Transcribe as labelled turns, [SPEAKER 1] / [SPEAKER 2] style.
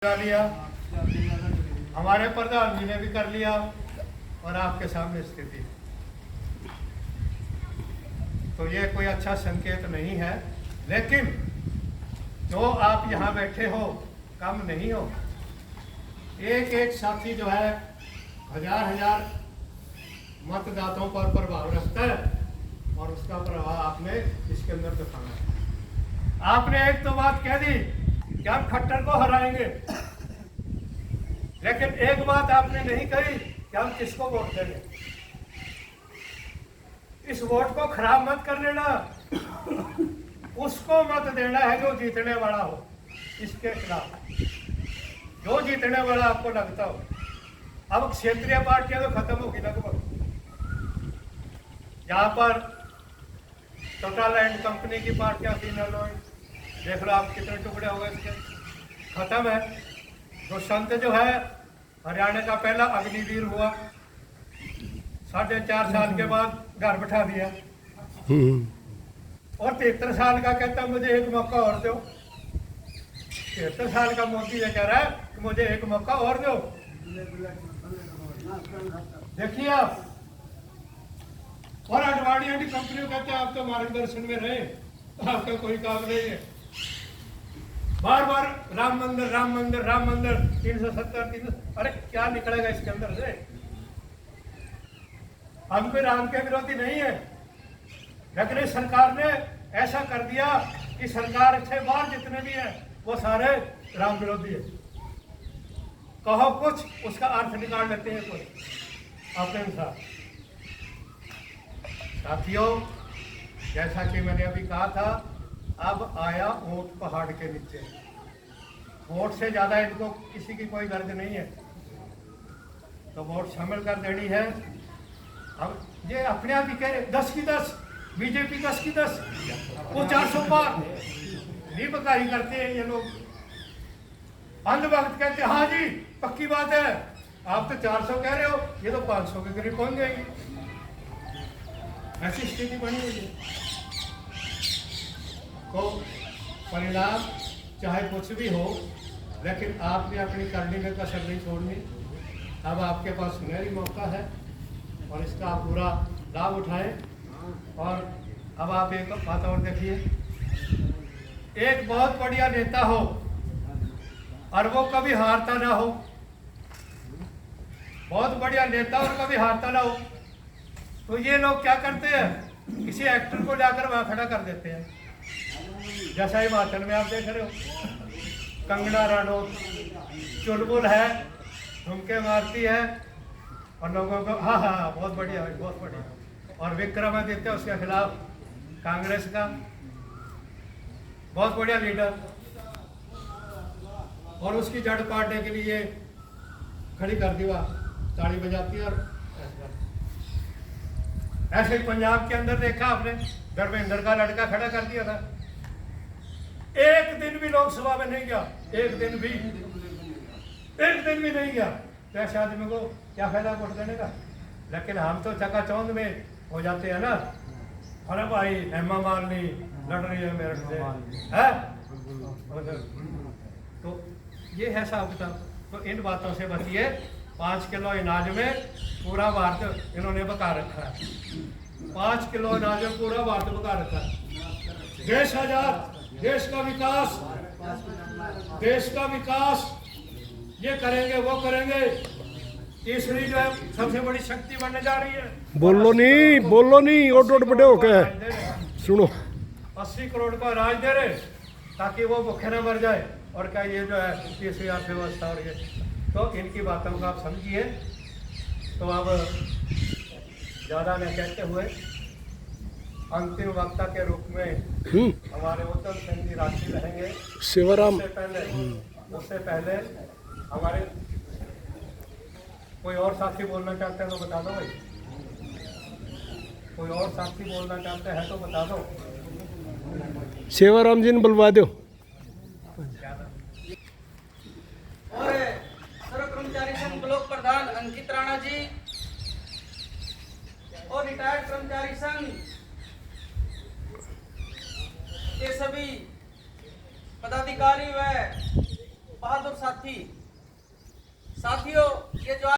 [SPEAKER 1] लिया, हमारे प्रधान जी ने भी कर लिया और आपके सामने स्थिति। तो ये कोई अच्छा संकेत नहीं है, लेकिन जो आप यहाँ बैठे हो कम नहीं हो। एक एक साथी जो है हजार हजार मतदाताओं पर प्रभाव रखता है और उसका प्रभाव आपने इसके अंदर दिखाना है। आपने एक तो बात कह दी कि हम खट्टर को हराएंगे, लेकिन एक बात आपने नहीं कही कि हम किसको वोट देंगे। इस वोट को खराब मत कर लेना, उसको मत देना है जो जीतने वाला हो। इसके खिलाफ जो जीतने वाला आपको लगता हो। अब क्षेत्रीय पार्टियां तो खत्म होगी लगभग। यहाँ पर टोटल एंड कंपनी की पार्टियां थी, नलोई, देख लो आप कितने टुकड़े हो गए इसके, खत्म है। तो संत जो है हरियाणा का पहला अग्निवीर हुआ, 4.5 साल के बाद घर बैठा दिया और 73 साल का कहता मुझे एक मौका और दो। 73 साल का मोदी ये कह रहा है कि मुझे एक मौका और दो। देखिए आप, और अडवाणी एंड कंपनी कहते हैं आप तो मार्गदर्शन में रहे, आपका कोई काम नहीं है। बार बार राम मंदिर राम मंदिर राम मंदिर 370 अरे क्या निकलेगा इसके अंदर से। हम भी राम के विरोधी नहीं है, लेकिन इस सरकार ने ऐसा कर दिया कि सरकार से बाहर जितने भी हैं वो सारे राम विरोधी है। कहो कुछ उसका अर्थ निकाल लेते हैं कोई अपने अनुसार। साथियों, जैसा कि मैंने अभी कहा था, अब आया ऊंट पहाड़ के नीचे। वोट से ज्यादा इनको किसी की कोई गर्ज नहीं है, तो वोट शामिल कर देनी है। अब ये अपने आप ही कह रहे 10 की 10, बीजेपी 10 की 10, वो 400 पार नहीं बकारी करते हैं ये लोग। अंधभक्त कहते हाँ जी पक्की बात है, आप तो 400 कह रहे हो, ये तो 500 के करीब पहुंच जाएगी। ऐसी स्थिति बनी हुई है। तो परिणाम चाहे कुछ भी हो, लेकिन आपने अपनी करनी में कसर नहीं छोड़नी। अब आपके पास सुनहरी मौका है और इसका आप पूरा लाभ उठाएं। और अब आप एक बात और देखिए, एक बहुत बढ़िया नेता हो और वो कभी हारता ना हो, बहुत बढ़िया नेता और कभी हारता ना हो, तो ये लोग क्या करते हैं, किसी एक्टर को जाकर वहां खड़ा कर देते हैं। जैसा हिमाचल में आप देख रहे हो, कंगना रनौत चुलबुल है, ठुमके मारती है और लोगों को हाँ हाँ बहुत बढ़िया है, बहुत बढ़िया। और विक्रमादित्य उसके खिलाफ कांग्रेस का बहुत बढ़िया लीडर, और उसकी जड़ पाड़ने के लिए खड़ी कर दी, वह ताली बजाती है। और ऐसे ही पंजाब के अंदर देखा आपने, धर्मेंद्र का लड़का खड़ा कर दिया था, एक दिन भी लोकसभा में नहीं गया, एक दिन भी नहीं गया। तो ऐसे आदमी को क्या फायदा वोट देने का। लेकिन हम तो चकाचौंध में हो जाते हैं ना, अरे भाई हेमा मालिनी लड़ रही है मेरठ से है, तो ये है साहब किताब। तो इन बातों से बचिए। 5 किलो अनाज में पूरा भारत इन्होंने बका रखा है, 5 किलो अनाज में पूरा भारत बका रखा है। देश आजाद, देश का विकास ये करेंगे वो करेंगे। तीसरी जो है सबसे बड़ी शक्ति बनने जा रही है। बोलो नहीं ओट बड़े हो के सुनो, 80 करोड़ का राज दे रहे ताकि वो भूखे न मर जाए। और क्या ये जो है तीसरी अर्थव्यवस्था और ये, तो इनकी बातों को आप समझिए। तो अब ज़्यादा न कहते हुए अंतिम वक्ता के रूप में हमारे उत्तम सिंह जी राशि रहेंगे शिवराम। उससे पहले हमारे कोई और साथी बोलना चाहते हैं तो बता दो भाई, कोई और साथी बोलना चाहते हैं तो बता दो।
[SPEAKER 2] शिवराम जी ने बुलवा दो।
[SPEAKER 3] और सर्व कर्मचारी संघ ब्लॉक प्रधान अंकित राणा जी और रिटायर्ड कर्मचारी संघ के सभी पदाधिकारी व बहादुर साथी। साथियों, ये जो